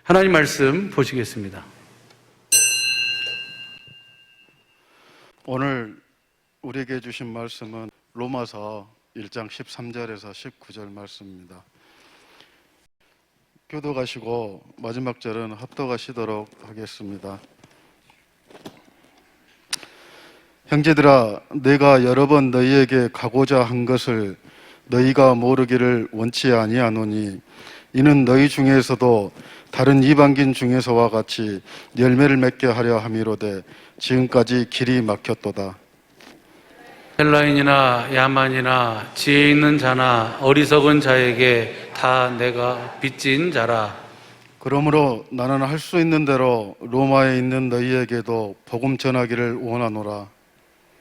하나님 말씀 보시겠습니다. 오늘 우리에게 주신 말씀은 로마서 1장 13절에서 19절 말씀입니다. 교도가시고 마지막 절은 합독하시도록 하겠습니다. 형제들아, 내가 여러 번 너희에게 가고자 한 것을 너희가 모르기를 원치 아니하노니 이는 너희 중에서도 다른 이방인 중에서와 같이 열매를 맺게 하려 함이로되 지금까지 길이 막혔도다. 헬라인이나 야만이나 지혜 있는 자나 어리석은 자에게 다 내가 빚진 자라. 그러므로 나는 할 수 있는 대로 로마에 있는 너희에게도 복음 전하기를 원하노라.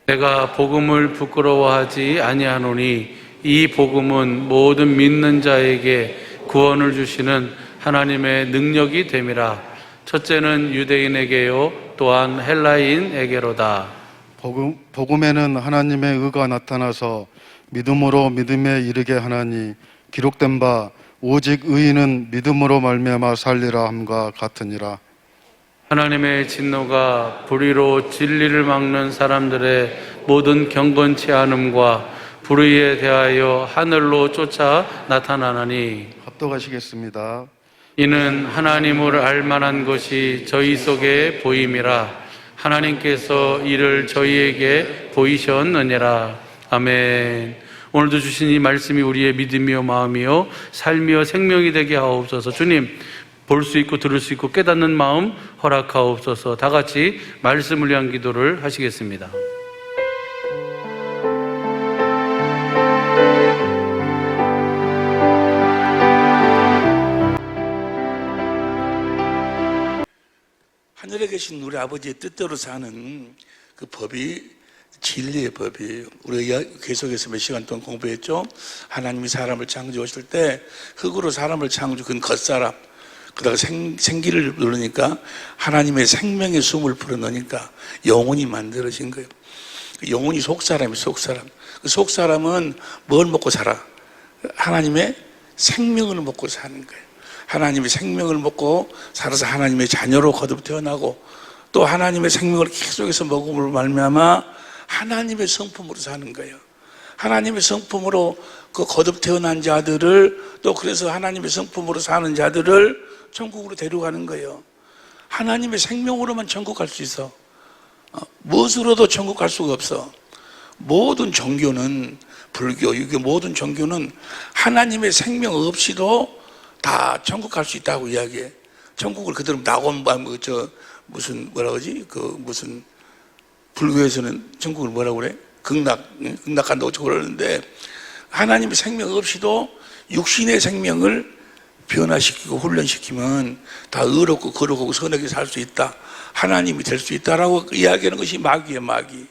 내가 복음을 부끄러워하지 아니하노니 이 복음은 모든 믿는 자에게 구원을 주시는 하나님의 능력이 됨이라. 첫째는 유대인에게요 또한 헬라인에게로다. 복음에는 하나님의 의가 나타나서 믿음으로 믿음에 이르게 하나니 기록된 바 오직 의인은 믿음으로 말미암아 살리라 함과 같으니라. 하나님의 진노가 불의로 진리를 막는 사람들의 모든 경건치 않음과 불의에 대하여 하늘로 쫓아 나타나나니 합독하시겠습니다. 이는 하나님을 알만한 것이 저희 속에 보임이라. 하나님께서 이를 저희에게 보이셨느니라. 아멘. 오늘도 주신 이 말씀이 우리의 믿음이요 마음이요 삶이요 생명이 되게 하옵소서. 주님, 볼 수 있고 들을 수 있고 깨닫는 마음 허락하옵소서. 다 같이 말씀을 위한 기도를 하시겠습니다. 하늘에 계신 우리 아버지의 뜻대로 사는 그 법이 진리의 법이에요. 우리가 계속해서 몇 시간 동안 공부했죠. 하나님이 사람을 창조하실 때 흙으로 사람을 창조, 그건 겉사람. 그러다가 생기를 누르니까 하나님의 생명의 숨을 불어넣으니까 영혼이 만들어진 거예요. 영혼이 속사람이 속사람. 그 속사람은 뭘 먹고 살아? 하나님의 생명을 먹고 사는 거예요. 하나님의 생명을 먹고 살아서 하나님의 자녀로 거듭 태어나고 또 하나님의 생명을 계속해서 먹음으로 말미암아 하나님의 성품으로 사는 거예요. 하나님의 성품으로 그 거듭 태어난 자들을 또 그래서 하나님의 성품으로 사는 자들을 천국으로 데려가는 거예요. 하나님의 생명으로만 천국 갈 수 있어. 무엇으로도 천국 갈 수가 없어. 모든 종교는 불교, 유교 모든 종교는 하나님의 생명 없이도 다 천국 갈 수 있다고 이야기해. 천국을 그대로 낙원 무슨 뭐라 그러지? 그 무슨 불교에서는 천국을 뭐라고 그래? 극락 간다고 그러는데 하나님의 생명 없이도 육신의 생명을 변화시키고 훈련시키면 다 의롭고 거룩하고 선하게 살 수 있다. 하나님이 될 수 있다라고 이야기하는 것이 마귀예요, 마귀.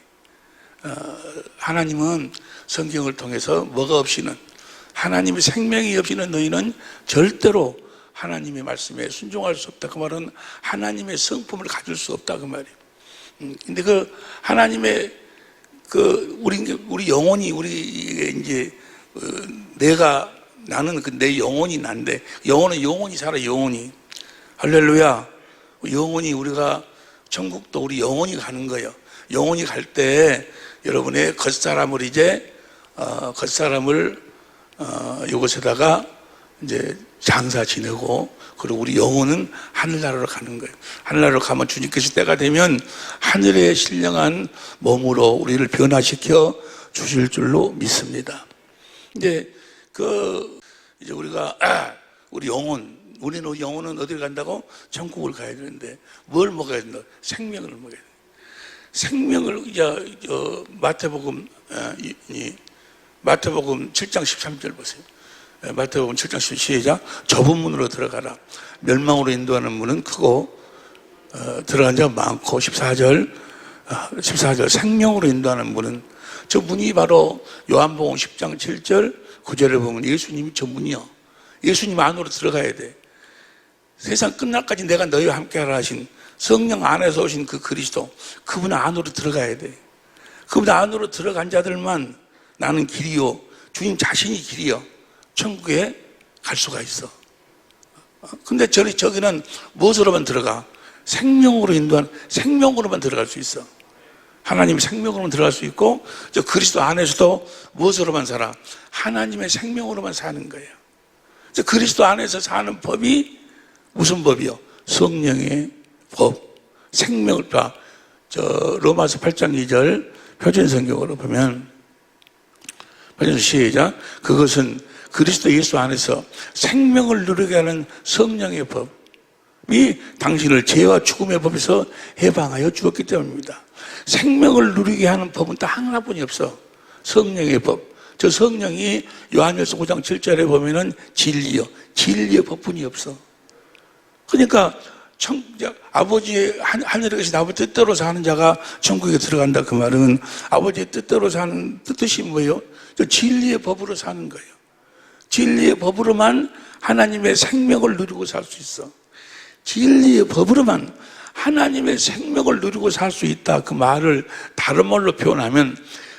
하나님은 성경을 통해서 뭐가 없이는 하나님의 생명이 없이는 너희는 절대로 하나님의 말씀에 순종할 수 없다. 그 말은 하나님의 성품을 가질 수 없다. 그 말이에요. 근데 그 하나님의 우리 영혼이 나는 내 영혼이 난데 영혼은 영혼이 살아. 영혼이 할렐루야. 영혼이 우리가 천국도 우리 영혼이 가는 거예요. 영혼이 갈 때 여러분의 겉사람을 이곳에다가 이제 장사 지내고 그리고 우리 영혼은 하늘나라로 가는 거예요. 하늘나라로 가면 주님께서 때가 되면 하늘에 신령한 몸으로 우리를 변화시켜 주실 줄로 믿습니다. 이제 이제 우리가 우리 우리는 영혼은 어디를 간다고? 천국을 가야 되는데 뭘 먹어야 된다? 생명을 먹어야 돼. 생명을 마태복음 7장 13절 보세요. 마태복음 7장 13절 시작. 좁은 문으로 들어가라. 멸망으로 인도하는 문은 크고 들어간 자가 많고 14절 생명으로 인도하는 문은 저 문이 바로 요한복음 10장 7절 9절에 보면 예수님이 저 문이요. 예수님 안으로 들어가야 돼. 세상 끝날까지 내가 너희와 함께하라 하신 성령 안에서 오신 그 그리스도, 그분 안으로 들어가야 돼. 그분 안으로 들어간 자들만 나는 길이요, 주님 자신이 길이요, 천국에 갈 수가 있어. 근데 저기는 무엇으로만 들어가? 생명으로 인도한, 생명으로만 들어갈 수 있어. 하나님의 생명으로만 들어갈 수 있고, 저 그리스도 안에서도 무엇으로만 살아? 하나님의 생명으로만 사는 거예요. 저 그리스도 안에서 사는 법이 무슨 법이요? 성령의 법. 생명을 봐. 저 로마서 8장 2절 표준 성경으로 보면, 표준 시작. 그것은 그리스도 예수 안에서 생명을 누리게 하는 성령의 법이 당신을 죄와 죽음의 법에서 해방하여 주었기 때문입니다. 생명을 누리게 하는 법은 딱 하나뿐이 없어. 성령의 법. 저 성령이 요한일서 9장 7절에 보면은 진리요. 진리의 법뿐이 없어. 그러니까 아버지의 하늘에 계신 아버지 뜻대로 사는 자가 천국에 들어간다. 그 말은 아버지의 뜻대로 사는 뜻이 뭐예요? 저 진리의 법으로 사는 거예요. 진리의 법으로만 하나님의 생명을 누리고 살 수 있어. 진리의 법으로만 하나님의 생명을 누리고 살 수 있다. 그 말을 다른 말로 표현하면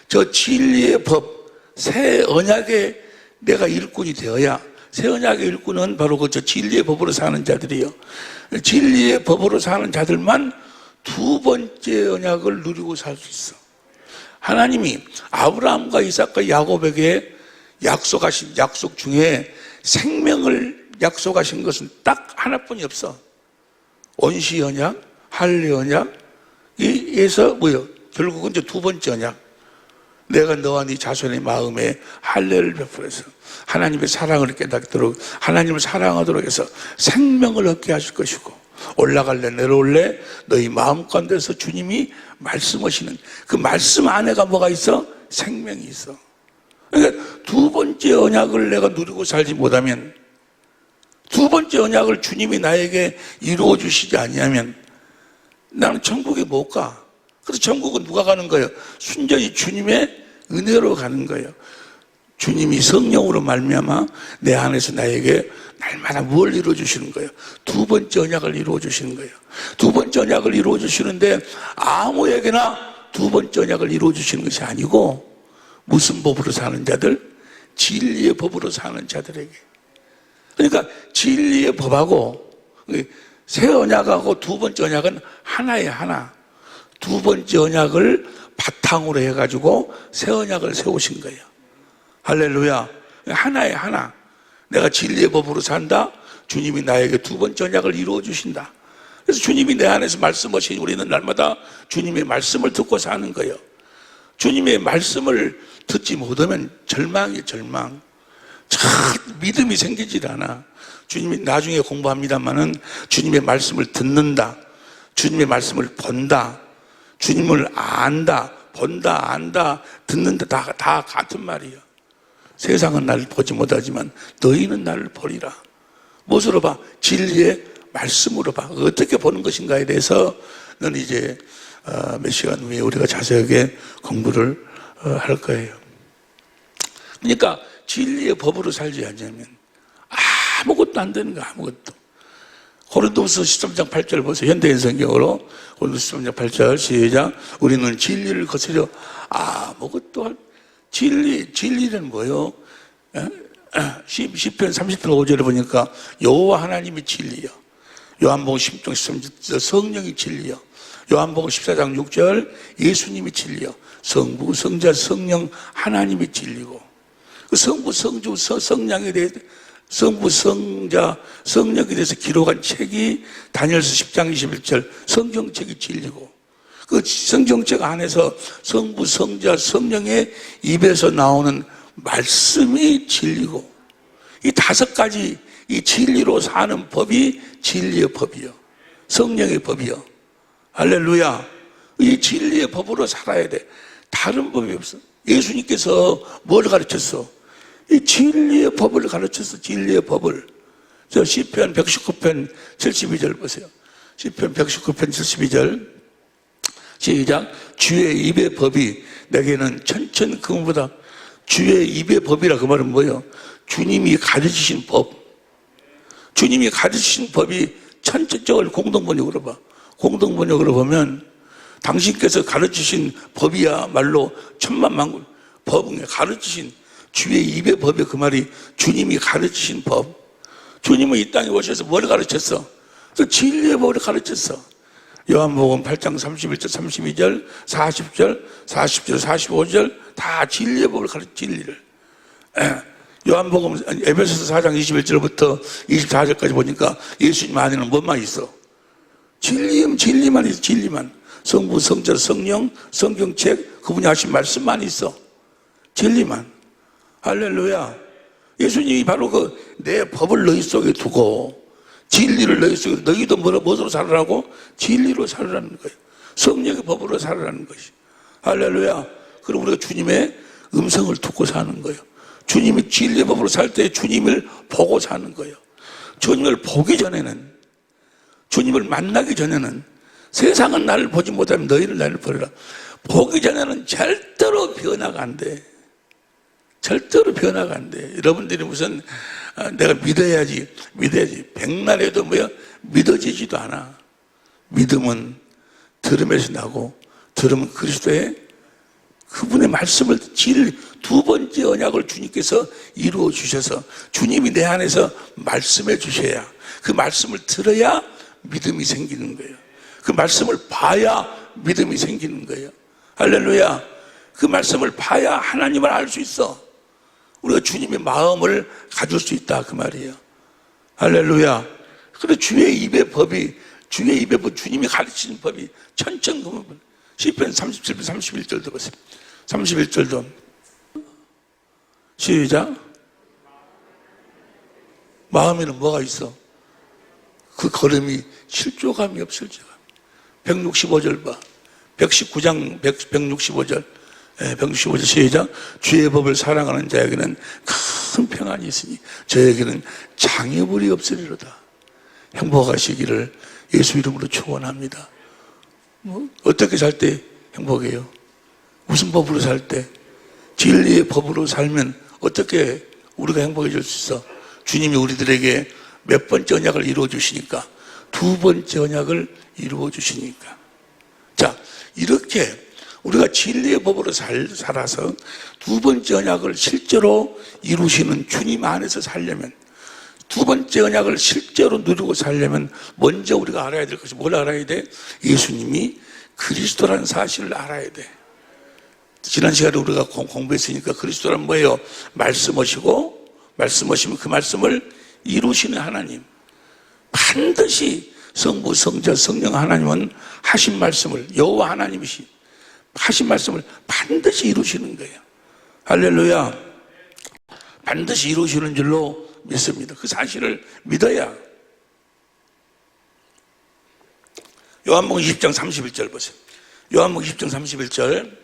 저 진리의 법, 새 언약의 내가 일꾼이 되어야, 새 언약의 일꾼은 바로 그 저 진리의 법으로 사는 자들이요. 진리의 법으로 사는 자들만 두 번째 언약을 누리고 살 수 있어. 하나님이 아브라함과 이삭과 야곱에게 약속하신 약속 중에 생명을 약속하신 것은 딱 하나뿐이 없어. 원시 언약, 할례 언약에서 뭐요? 결국은 이제 두 번째 언약. 내가 너와 네 자손의 마음에 할례를 베풀어서 하나님의 사랑을 깨닫도록, 하나님을 사랑하도록 해서 생명을 얻게 하실 것이고, 올라갈래 내려올래 너희 마음 가운데서 주님이 말씀하시는 그 말씀 안에가 뭐가 있어? 생명이 있어. 그러니까 두 번째 언약을 내가 누리고 살지 못하면, 두 번째 언약을 주님이 나에게 이루어 주시지 아니하면 나는 천국에 못 가. 그래서 천국은 누가 가는 거예요? 순전히 주님의 은혜로 가는 거예요. 주님이 성령으로 말미암아 내 안에서 나에게 날마다 뭘 이루어 주시는 거예요? 두 번째 언약을 이루어 주시는 거예요. 두 번째 언약을 이루어 주시는데 아무에게나 두 번째 언약을 이루어 주시는 것이 아니고, 무슨 법으로 사는 자들? 진리의 법으로 사는 자들에게. 그러니까 진리의 법하고 새 언약하고 두 번째 언약은 하나예요, 하나. 두 번째 언약을 바탕으로 해가지고 새 언약을 세우신 거예요. 할렐루야. 하나예요, 하나. 내가 진리의 법으로 산다. 주님이 나에게 두 번째 언약을 이루어 주신다. 그래서 주님이 내 안에서 말씀하시니 우리는 날마다 주님의 말씀을 듣고 사는 거예요. 주님의 말씀을 듣지 못하면 절망이에요, 절망. 참 믿음이 생기질 않아. 주님이 나중에 공부합니다만은 주님의 말씀을 듣는다, 주님의 말씀을 본다, 주님을 안다, 본다, 안다, 듣는다, 다 같은 말이에요. 세상은 나를 보지 못하지만 너희는 나를 보리라. 무엇으로 봐? 진리의 말씀으로 봐. 어떻게 보는 것인가에 대해서는 이제 몇 시간 후에 우리가 자세하게 공부를 할 거예요. 그러니까 진리의 법으로 살지 않으면 아무것도 안 되는 거야, 아무것도. 고린도후서 13장 8절 보세요. 현대인 성경으로 고린도후서 13장 8절 시작. 우리는 진리를 거스려 아무것도 진리는 뭐예요? 시편 30편 5절에 보니까 여호와 하나님이 진리요. 요한복음 10장 13절 성령이 진리요. 요한복음 14장 6절 예수님이 진리요. 성부, 성자, 성령 하나님이 진리고, 그 성부, 성주, 성령에 대해서, 성부, 성자, 성령에 대해서 기록한 책이 다니엘서 10장 21절 성경책이 진리고, 그 성경책 안에서 성부, 성자, 성령의 입에서 나오는 말씀이 진리고, 이 다섯 가지 이 진리로 사는 법이 진리의 법이요, 성령의 법이요. 할렐루야. 이 진리의 법으로 살아야 돼. 다른 법이 없어. 예수님께서 뭘 가르쳤어? 이 진리의 법을 가르쳤어. 진리의 법을. 저 시편 119편 72절 보세요. 시편 119편 72절 시작. 주의 입의 법이 내게는 천천 금보다. 주의 입의 법이라 그 말은 뭐예요? 주님이 가르치신 법. 주님이 가르치신 법이 천천적을 공동번역으로 봐. 공동번역으로 보면 당신께서 가르치신 법이야말로 천만만군. 법은 가르치신 주의 입의 법의 그 말이 주님이 가르치신 법. 주님은 이 땅에 오셔서 뭘 가르쳤어? 그 진리의 법을 가르쳤어. 요한복음 8장 31절, 32절, 40절, 40절, 45절 다 진리의 법을 진리를. 요한복음 에베소서 4장 21절부터 24절까지 보니까 예수님 안에는 뭐만 있어? 진리만 있어. 진리만. 성부, 성자, 성령, 성경책 그분이 하신 말씀만 있어. 진리만. 할렐루야. 예수님이 바로 내 법을 너희 속에 두고 진리를 너희 속에 너희도 무엇으로 살으라고? 진리로 살으라는 거예요. 성령의 법으로 살으라는 것이. 할렐루야. 그럼 우리가 주님의 음성을 듣고 사는 거예요. 주님이 진리의 법으로 살 때 주님을 보고 사는 거예요. 주님을 보기 전에는, 주님을 만나기 전에는 세상은 나를 보지 못하면 너희를 나를 보리라. 보기 전에는 절대로 변화가 안 돼. 절대로 변화가 안 돼. 여러분들이 무슨 내가 믿어야지 백날 해도 믿어지지도 않아. 믿음은 들음에서 나고 들음은 그리스도의 그분의 말씀을 두 번째 언약을 주님께서 이루어 주셔서 주님이 내 안에서 말씀해 주셔야 그 말씀을 들어야 믿음이 생기는 거예요. 그 말씀을 봐야 믿음이 생기는 거예요. 할렐루야. 그 말씀을 봐야 하나님을 알 수 있어. 우리가 주님의 마음을 가질 수 있다 그 말이에요. 할렐루야. 그래 주의 입의 법이 주님이 가르치는 법이 천천금은 시편 37편 31절도 보세요. 31절도 시작. 마음에는 뭐가 있어? 그 걸음이 실조감이 없을지가. 165절 봐. 119장 165절 165절 시작. 주의 법을 사랑하는 자에게는 큰 평안이 있으니 저에게는 장애물이 없으리로다. 행복하시기를 예수 이름으로 축원합니다. 어떻게 살 때 행복해요? 무슨 법으로 살 때? 진리의 법으로 살면 어떻게 우리가 행복해질 수 있어? 주님이 우리들에게 몇 번째 언약을 이루어 주시니까 두 번째 언약을 이루어 주시니까. 자, 이렇게 우리가 진리의 법으로 살아서 두 번째 언약을 실제로 이루시는 주님 안에서 살려면, 두 번째 언약을 실제로 누리고 살려면 먼저 우리가 알아야 될 것이 뭘 알아야 돼? 예수님이 그리스도라는 사실을 알아야 돼. 지난 시간에 우리가 공부했으니까 그리스도란 뭐예요? 말씀하시고, 말씀하시면 그 말씀을 이루시는 하나님. 반드시 성부, 성자, 성령 하나님은 하신 말씀을, 여호와 하나님이시 하신 말씀을 반드시 이루시는 거예요. 할렐루야. 반드시 이루시는 줄로 믿습니다. 그 사실을 믿어야. 요한복음 20장 31절 보세요. 요한복음 20장 31절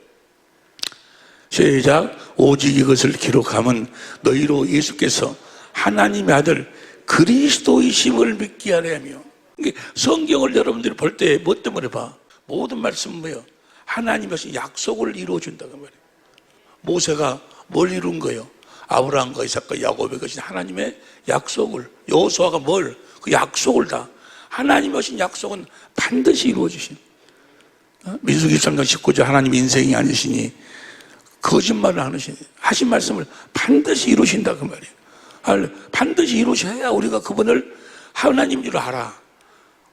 시작. 오직 이것을 기록함은 너희로 예수께서 하나님의 아들 그리스도이심을 믿게 하려 하며. 성경을 여러분들이 볼 때 뭐 때문에 봐? 모든 말씀은 뭐예요? 하나님이 하신 약속을 이루어준다고 말이에요. 모세가 뭘 이룬 거예요? 아브라함과 이삭과 야곱의 것인 하나님의 약속을. 여호수아가 뭘? 그 약속을 다. 하나님이 하신 약속은 반드시 이루어주신. 민수기 13장 19절 하나님 인생이 아니시니 거짓말을 안 하시니 하신 말씀을 반드시 이루신다 그 말이에요. 반드시 이루셔야 우리가 그분을 하나님인 줄 알아.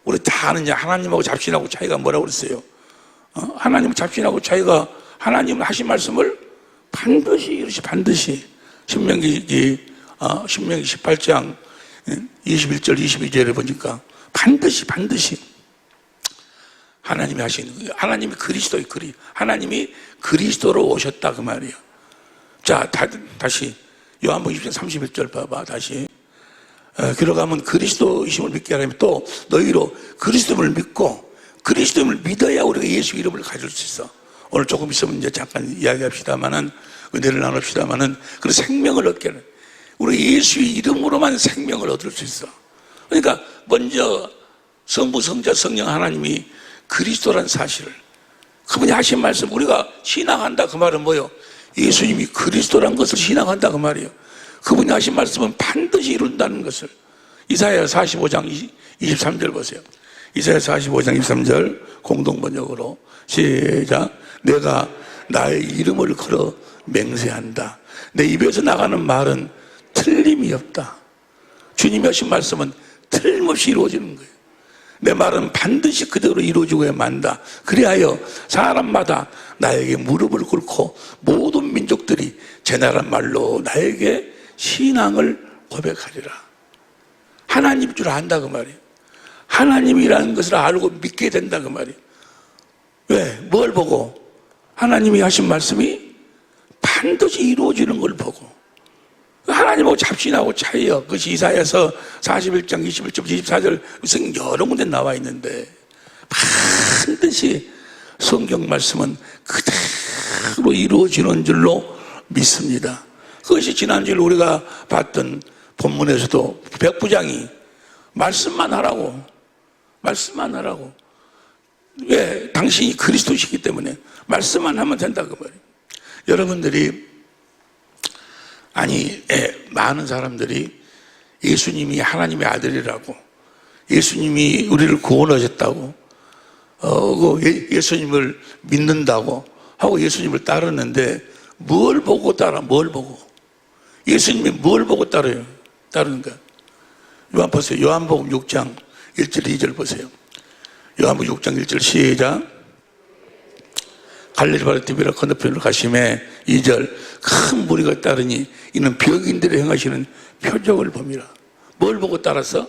우리 다 아느냐? 하나님하고 잡신하고 차이가 뭐라고 그랬어요? 하나님 잡신하고 차이가 하나님은 하신 말씀을 반드시 이루시. 반드시. 신명기 18장 21절 22절에 보니까 반드시 하나님이 하시는 거예요. 하나님이 그리스도의 하나님이 그리스도로 오셨다 그 말이에요. 자, 다시 요한복음 20장 31절 봐봐. 다시 들어가면 그리스도이심을 믿게 하려면 또 너희로 그리스도를 믿고 그리스도를 믿어야 우리가 예수 이름을 가질 수 있어. 오늘 조금 있으면 이제 잠깐 이야기합시다만은 은혜를 나눕시다만은 그런 생명을 얻게 하는. 우리 예수의 이름으로만 생명을 얻을 수 있어. 그러니까 먼저 성부, 성자, 성령 하나님이 그리스도란 사실을 그분이 하신 말씀 우리가 신앙한다 그 말은 뭐예요? 예수님이 그리스도란 것을 신앙한다 그 말이에요. 그분이 하신 말씀은 반드시 이룬다는 것을. 이사야 45장 23절 보세요. 이사야 45장 23절 공동번역으로 시작. 내가 나의 이름을 걸어 맹세한다. 내 입에서 나가는 말은 틀림이 없다. 주님이 하신 말씀은 틀림없이 이루어지는 거예요. 내 말은 반드시 그대로 이루어지고야 만다. 그리하여 사람마다 나에게 무릎을 꿇고 모든 민족들이 제 나라 말로 나에게 신앙을 고백하리라. 하나님 줄 안다 그 말이에요. 하나님이라는 것을 알고 믿게 된다 그 말이에요. 왜? 뭘 보고? 하나님이 하신 말씀이 반드시 이루어지는 걸 보고. 하나님하고 잡신하고 차이요. 그것이 이사야서 41장 21절 24절 성경 여러 군데 나와 있는데 반드시 성경 말씀은 그대로 이루어지는 줄로 믿습니다. 그것이 지난주에 우리가 봤던 본문에서도 백부장이 말씀만 하라고. 왜? 당신이 그리스도시기 때문에 말씀만 하면 된다 그 말이에요. 여러분들이 많은 사람들이 예수님이 하나님의 아들이라고, 예수님이 우리를 구원하셨다고, 예수님을 믿는다고 하고 예수님을 따르는데 뭘 보고 따라? 뭘 보고? 예수님이 뭘 보고 따르는가? 요한복음 6장 1절 2절 보세요. 요한복음 6장 1절 시작. 갈릴리 바다디비라 건너편으로 가심에 2절 큰 무리가 따르니 이는 병인들이 행하시는 표적을 봅니다. 뭘 보고 따라서?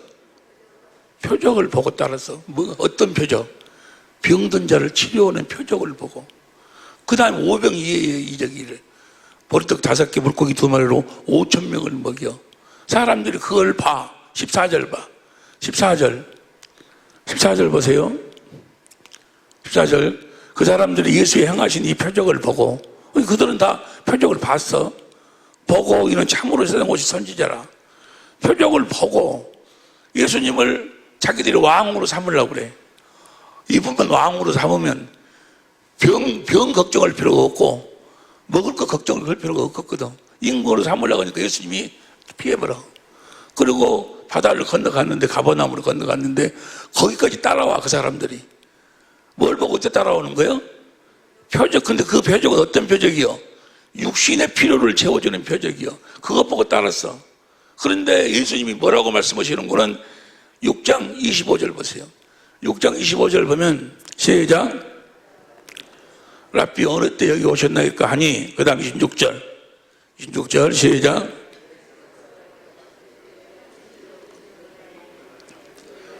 표적을 보고 따라서. 어떤 표적? 병든 자를 치료하는 표적을 보고. 그 다음에 오병이어의 이적이래. 보리떡 5개 물고기 2마리로 5,000명을 먹여. 사람들이 그걸 봐. 14절 봐. 14절 보세요. 14절 그 사람들이 예수의 행하신 이 표적을 보고, 그들은 다 표적을 봤어. 보고 이는 참으로 세상 오신 선지자라. 표적을 보고 예수님을 자기들이 왕으로 삼으려고 그래. 이분만 왕으로 삼으면 병 걱정할 필요가 없고 먹을 거 걱정할 필요가 없거든. 인구로 삼으려고 하니까 예수님이 피해버려. 그리고 바다를 건너갔는데, 가버나움으로 건너갔는데 거기까지 따라와. 그 사람들이 뭘 보고 어떻게 따라오는 거예요? 표적. 근데 그 표적은 어떤 표적이요? 육신의 필요를 채워주는 표적이요. 그것 보고 따랐어. 그런데 예수님이 뭐라고 말씀하시는 거는 6장 25절 보세요. 6장 25절 보면 시작. 랍비 어느 때 여기 오셨나이까 하니, 그 다음 26절 시작.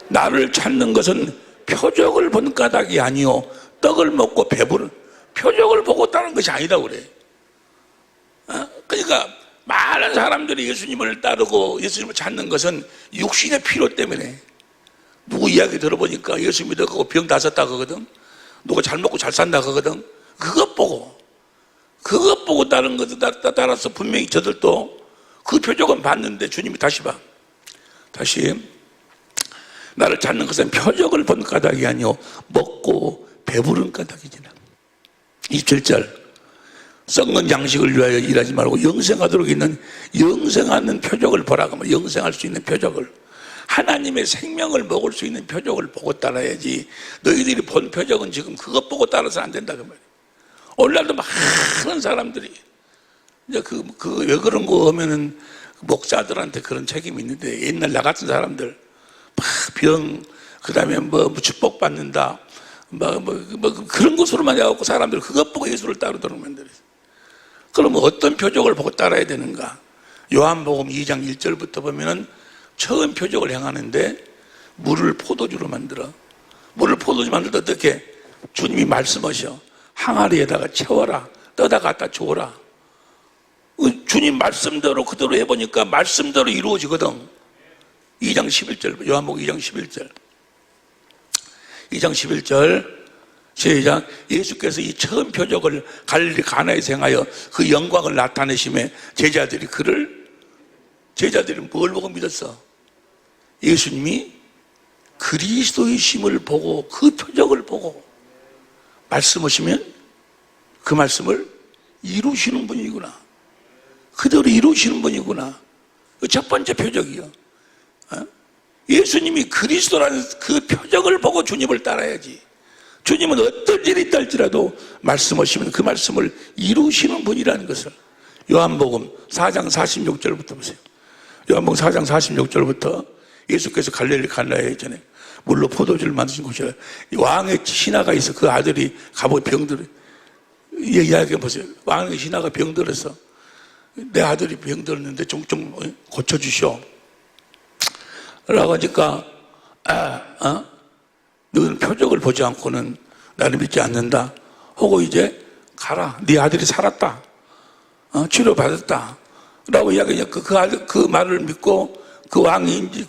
나를 찾는 것은 표적을 본 까닭이 아니요 떡을 먹고 배부른 표적을 보고 따른 것이 아니다 그래. 그러니까 많은 사람들이 예수님을 따르고 예수님을 찾는 것은 육신의 필요 때문에. 누구 이야기 들어보니까 예수 믿어가고 병 다 섰다 그거든. 누가 잘 먹고 잘 산다 그거든. 그것 보고 따른 것에 따라서 분명히 저들도 그 표적은 봤는데 주님이 다시 나를 찾는 것은 표적을 본 까닭이 아니요 먹고 배부른 까닭이지라. 27절 썩는 양식을 위하여 일하지 말고 영생하도록 있는 영생하는 표적을 보라고 하면 영생할 수 있는 표적을, 하나님의 생명을 먹을 수 있는 표적을 보고 따라야지. 너희들이 본 표적은 지금 그것 보고 따라서 안 된다 그 말이에요. 오늘날도 많은 사람들이 이제 왜 그런 거 하면은 목사들한테 그런 책임이 있는데, 옛날 나 같은 사람들 병, 그 다음에 뭐 축복받는다, 그런 것으로만 해갖고 사람들이 그것 보고 예수를 따르도록 만들었어요. 그러면 어떤 표적을 보고 따라야 되는가? 요한복음 2장 1절부터 보면은 처음 표적을 행하는데 물을 포도주로 만들어. 물을 포도주 만들 때 어떻게? 주님이 말씀하셔. 항아리에다가 채워라. 떠다 갖다 줘라. 주님 말씀대로 그대로 해보니까 말씀대로 이루어지거든. 2장 11절, 요한복음 2장 11절. 2장 11절, 시작. 예수께서 이 처음 표적을 갈릴리 가나에서 행하여 그 영광을 나타내심에 제자들이 뭘 보고 믿었어? 예수님이 그리스도이심을 보고 그 표적을 보고 말씀하시면 그 말씀을 이루시는 분이구나. 그대로 이루시는 분이구나. 첫 번째 표적이요. 예수님이 그리스도라는 그 표적을 보고 주님을 따라야지. 주님은 어떤 일이 있달지라도 말씀하시면 그 말씀을 이루시는 분이라는 것을 요한복음 4장 46절부터 보세요. 요한복음 4장 46절부터 예수께서 갈릴리 가나에 전에 물로 포도주를 만드신 곳이라 왕의 신하가 있어. 그 아들이 가보고 병들어. 이야기해 보세요. 왕의 신하가 병들어서 내 아들이 병들었는데 좀 고쳐주시오 라고 하니까 너는 표적을 보지 않고는 나를 믿지 않는다 하고 이제 가라. 네 아들이 살았다. 치료받았다 라고 이야기하니까 그 아들 그 말을 믿고 그 왕이 이제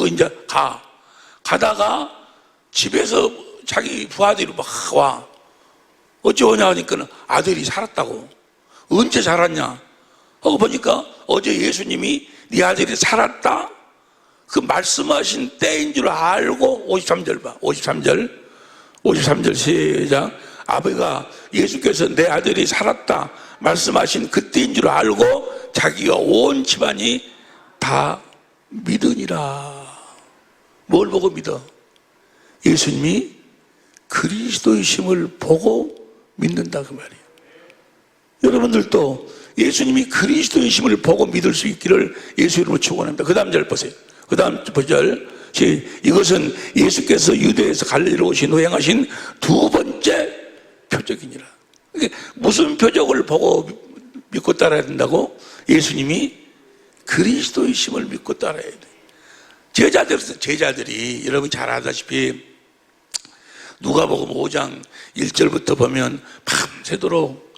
이제 가다가 집에서 자기 부하들이 막 와. 어찌 오냐 하니까 아들이 살았다고. 언제 살았냐 하고 보니까 어제 예수님이 네 아들이 살았다 그 말씀하신 때인 줄 알고 53절 봐. 53절 시작. 아버지가 예수께서 내 아들이 살았다 말씀하신 그때인 줄 알고 자기가 온 집안이 다 믿으니라. 뭘 보고 믿어? 예수님이 그리스도이심을 보고 믿는다 그 말이에요. 여러분들도 예수님이 그리스도이심을 보고 믿을 수 있기를 예수 이름으로 축원합니다. 그 다음 절 보세요. 그 다음 절 이것은 예수께서 유대에서 갈릴리로 오신 후 행하신 두 번째 표적이니라. 무슨 표적을 보고 믿고 따라야 된다고? 예수님이 그리스도이심을 믿고 따라야 돼. 제자들이 여러분 잘 아다시피 누가복음 5장 1절부터 보면 밤새도록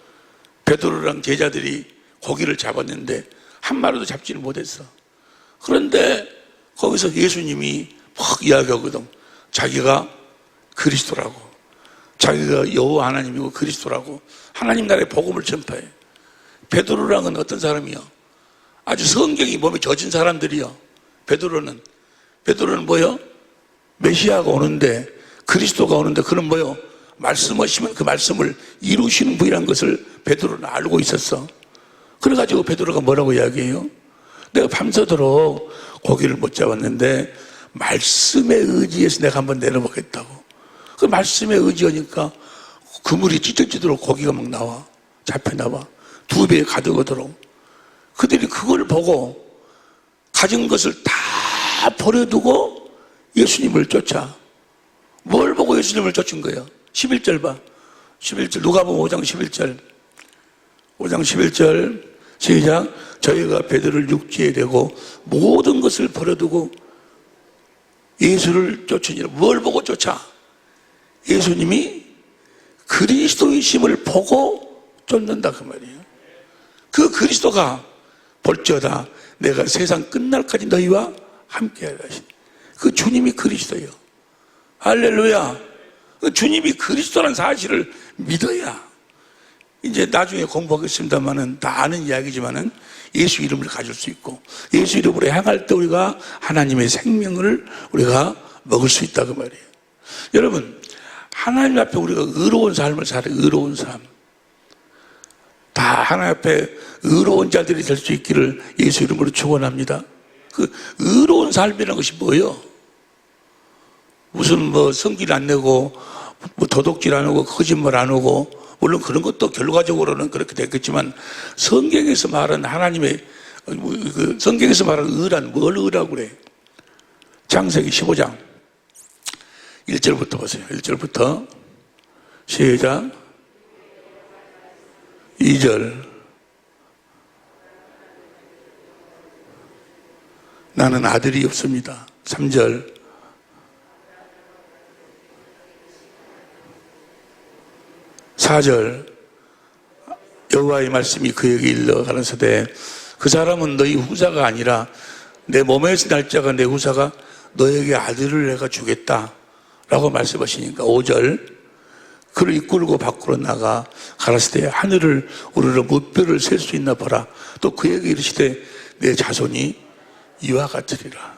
베드로랑 제자들이 고기를 잡았는데 한 마리도 잡지는 못했어. 그런데 거기서 예수님이 막 이야기하거든. 자기가 그리스도라고, 자기가 여호와 하나님이고 그리스도라고 하나님 나라의 복음을 전파해. 베드로랑은 어떤 사람이야? 아주 성경이 몸에 젖은 사람들이야. 베드로는 뭐요? 메시아가 오는데, 그리스도가 오는데 그는 뭐요? 말씀하시면 그 말씀을 이루시는 분이라는 것을 베드로는 알고 있었어. 그래가지고 베드로가 뭐라고 이야기해요? 내가 밤새도록 고기를 못 잡았는데 말씀에 의지해서 내가 한번 내려보겠다고. 그 말씀에 의지하니까 그물이 찢어지도록 고기가 막 나와. 잡혀 나와. 2배 가득 오도록. 그들이 그걸 보고 가진 것을 다 버려두고 예수님을 쫓아. 뭘 보고 예수님을 쫓은 거예요? 11절 봐. 11절 누가복음 5장 11절. 5장 11절 시작. 저희가 베드로를 육지에 대고 모든 것을 버려두고 예수를 쫓으니라. 뭘 보고 쫓아? 예수님이 그리스도이심을 보고 쫓는다 그 말이에요. 그 그리스도가 볼지어다 내가 세상 끝날까지 너희와 함께하라. 그 주님이 그리스도예요. 할렐루야. 그 주님이 그리스도라는 사실을 믿어야 이제 나중에 공부하겠습니다만은 다 아는 이야기지만은 예수 이름을 가질 수 있고 예수 이름으로 향할 때 우리가 하나님의 생명을 우리가 먹을 수 있다 그 말이에요. 여러분 하나님 앞에 우리가 의로운 삶을 살아. 의로운 삶. 다 하나님 앞에 의로운 자들이 될 수 있기를 예수 이름으로 축원합니다. 그 의로운 삶이라는 것이 뭐예요? 무슨 뭐 성질 안 내고 뭐 도둑질 안 하고 거짓말 안 하고 물론 그런 것도 결과적으로는 그렇게 됐겠지만 성경에서 말하는 하나님의 성경에서 말하는 의란 뭘 의라고 그래? 창세기 15장 1절부터 보세요. 1절부터 시작. 2절 나는 아들이 없습니다. 3절 4절 여호와의 말씀이 그에게 일러 가라사대 그 사람은 너희 후사가 아니라 내 몸에서 날 자가 내 후사가 너에게 아들을 내가 주겠다 라고 말씀하시니까 5절 그를 이끌고 밖으로 나가 가라사대 하늘을 우러러 무뼈를 셀 수 있나 보라. 또 그에게 이르시되 내 자손이 이와 같으리라.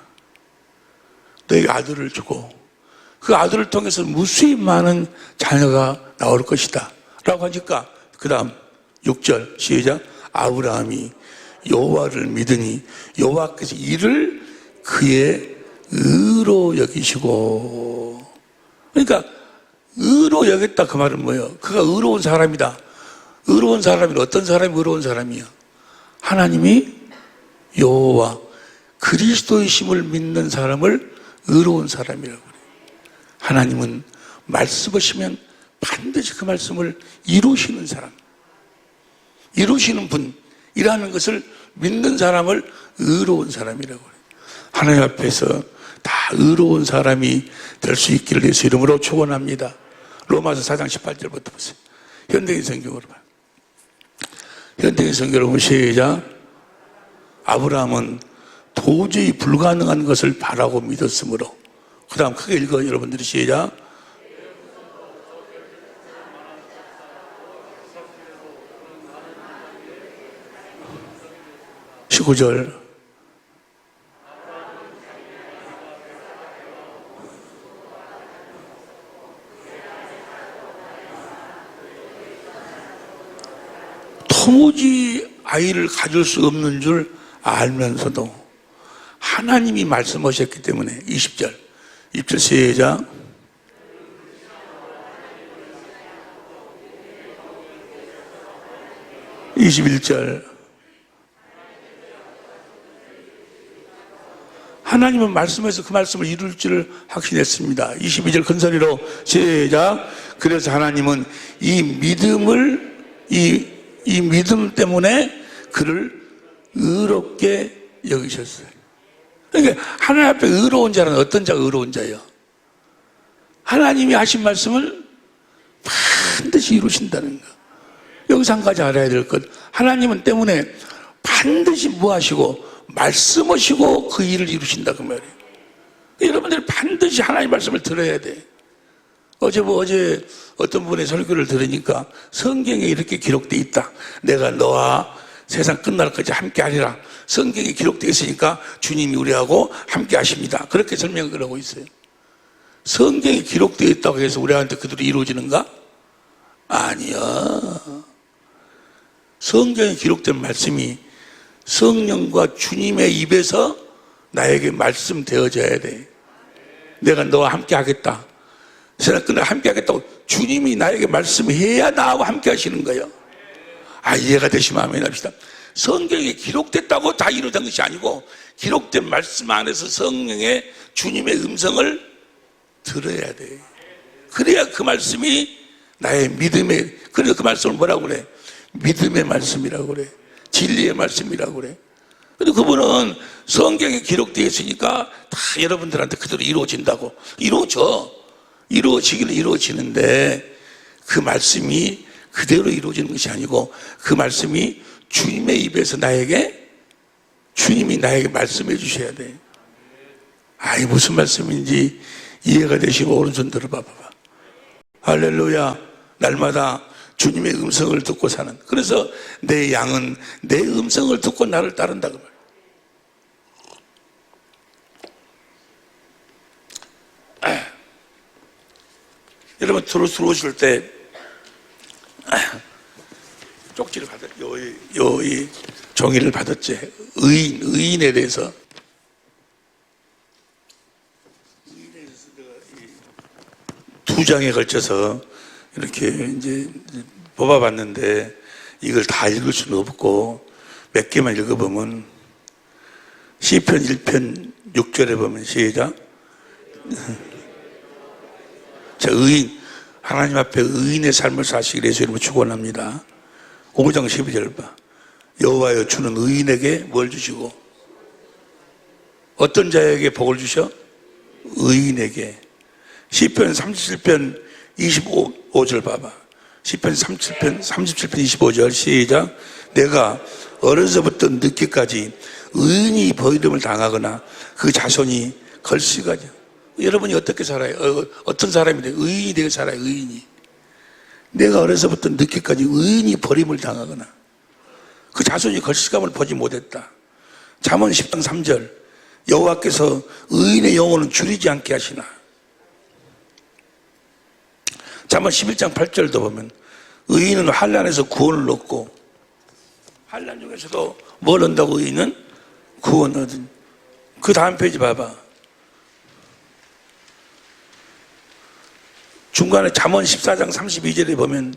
너에게 아들을 주고 그 아들을 통해서 무수히 많은 자녀가 나올 것이다 라고 하니까 그 다음 6절 시작. 아브라함이 여호와를 믿으니 여호와께서 이를 그의 의로 여기시고. 그러니까 의로 여겼다 그 말은 뭐예요? 그가 의로운 사람이다. 의로운 사람이 어떤 사람이 의로운 사람이야? 하나님이 여호와 그리스도의 심을 믿는 사람을 의로운 사람이라고 그래요. 하나님은 말씀하시면 반드시 그 말씀을 이루시는 사람, 이루시는 분이라는 것을 믿는 사람을 의로운 사람이라고 그래요. 하나님 앞에서 다 의로운 사람이 될 수 있기를 예수 이름으로 축원합니다. 로마서 4장 18절부터 보세요. 현대인 성경으로 봐요. 현대인 성경으로 보면 시작. 아브라함은 도저히 불가능한 것을 바라고 믿었으므로. 그 다음 크게 읽어 여러분들이 시작. 19절. 도무지 아이를 가질 수 없는 줄 알면서도 하나님이 말씀하셨기 때문에 20절 20절 시작. (21절) 하나님은 말씀에서 그 말씀을 이룰 줄을 확신했습니다. 22절 큰 소리로 시작. 그래서 하나님은 이 믿음 때문에 그를 의롭게 여기셨어요. 그러니까 하나님 앞에 의로운 자는 어떤 자가 의로운 자예요? 하나님이 하신 말씀을 반드시 이루신다는 거. 여기서 한 가지 알아야 될 것. 하나님은 때문에 반드시 뭐 하시고 말씀하시고 그 일을 이루신다 그 말이에요. 여러분들이 반드시 하나님 말씀을 들어야 돼. 어제 어떤 분의 설교를 들으니까 성경에 이렇게 기록되어 있다. 내가 너와 세상 끝날까지 함께 하리라. 성경에 기록되어 있으니까 주님이 우리하고 함께 하십니다. 그렇게 설명을 하고 있어요. 성경에 기록되어 있다고 해서 우리한테 그대로 이루어지는가? 아니야. 성경에 기록된 말씀이 성령과 주님의 입에서 나에게 말씀되어져야 돼. 내가 너와 함께 하겠다. 세상 끝나 함께 하겠다고 주님이 나에게 말씀해야 나하고 함께 하시는 거예요. 이해가 되시면 아멘 합시다. 성경에 기록됐다고 다 이루어진 것이 아니고 기록된 말씀 안에서 성령의 주님의 음성을 들어야 돼. 그래야 그 말씀이 나의 믿음의, 그래서 그 말씀을 뭐라고 그래? 믿음의 말씀이라고 그래. 진리의 말씀이라고 그래. 근데 그분은 성경에 기록되어 있으니까 다 여러분들한테 그대로 이루어진다고. 이루어지기는 이루어지는데 그 말씀이 그대로 이루어지는 것이 아니고 그 말씀이 주님의 입에서 주님이 나에게 말씀해 주셔야 돼. 이 무슨 말씀인지 이해가 되시고 오른손 들어봐봐. 할렐루야. 날마다 주님의 음성을 듣고 사는. 그래서 내 양은 내 음성을 듣고 나를 따른다 그 말. 여러분 들어오실 때 쪽지를 이 종이를 받았지. 의인에 대해서. 두 장에 걸쳐서 이렇게 이제 뽑아봤는데 이걸 다 읽을 수는 없고 몇 개만 읽어보면 시편 1편 6절에 보면 시작. 자, 하나님 앞에 의인의 삶을 사시기를 예수 이름으로 축원합니다. 5장 12절 봐. 여호와여 주는 의인에게 뭘 주시고 어떤 자에게 복을 주셔? 의인에게. 시편 37편 25절 봐봐. 시편 37편 25절 시작. 내가 어려서부터 늦게까지 의인이 버림을 당하거나 그 자손이 걸시가냐. 여러분이 어떻게 살아요? 어떤 사람이 돼? 의인이 되게 살아요. 의인이. 내가 어려서부터 늦게까지 의인이 버림을 당하거나 그 자손이 걸시감을 보지 못했다. 잠언 10장 3절 여호와께서 의인의 영혼은 줄이지 않게 하시나. 잠언 11장 8절도 보면 의인은 환난에서 구원을 얻고 환난 중에서도 뭘 얻는다고 의인은 구원을 얻은. 그 다음 페이지 봐봐. 중간에 잠언 14장 32절에 보면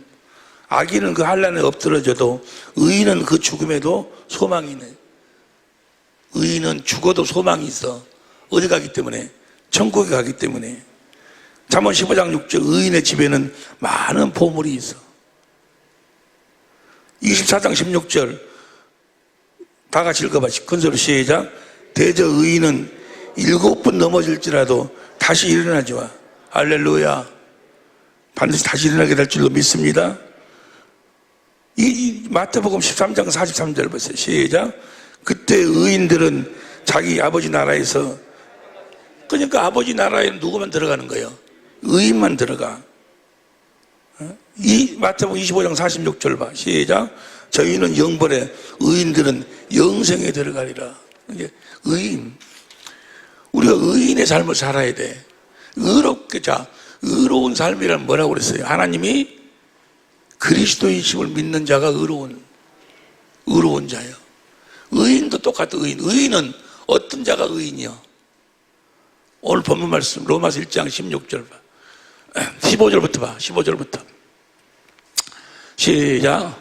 악인은 그 환난에 엎드러져도 의인은 그 죽음에도 소망이 있네. 의인은 죽어도 소망이 있어. 어디 가기 때문에? 천국에 가기 때문에. 잠언 15장 6절 의인의 집에는 많은 보물이 있어. 24장 16절 다 같이 읽어봐. 큰소리 시작. 대저 의인은 7번 넘어질지라도 다시 일어나지와. 할렐루야. 반드시 다시 일어나게 될 줄로 믿습니다. 이 마태복음 13장 43절 보세요. 시작. 그때 의인들은 자기 아버지 나라에서, 그러니까 아버지 나라에 누구만 들어가는 거예요? 의인만 들어가. 이 마태복음 25장 46절 봐. 시작. 저희는 영벌에 의인들은 영생에 들어가리라. 이게 의인. 우리가 의인의 삶을 살아야 돼. 의롭게. 자, 의로운 삶이란 뭐라고 그랬어요? 하나님이 그리스도이심을 믿는 자가 의로운 자예요. 의인도 똑같아. 의인은 어떤 자가 의인이요? 오늘 본문 말씀 로마서 1장 16절 봐. 15절부터 봐. 15절부터 시작.